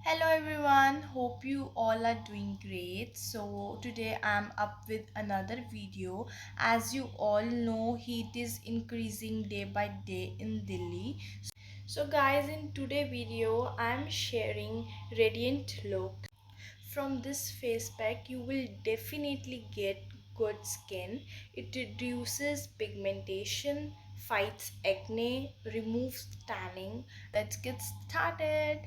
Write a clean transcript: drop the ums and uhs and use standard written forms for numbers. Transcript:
Hello everyone, hope you all are doing great. So today I'm up with another video. As you all know, heat is increasing day by day in Delhi. So guys, in today video I'm sharing radiant look. From this face pack you will definitely get good skin. It reduces pigmentation, fights acne, removes tanning. Let's get started.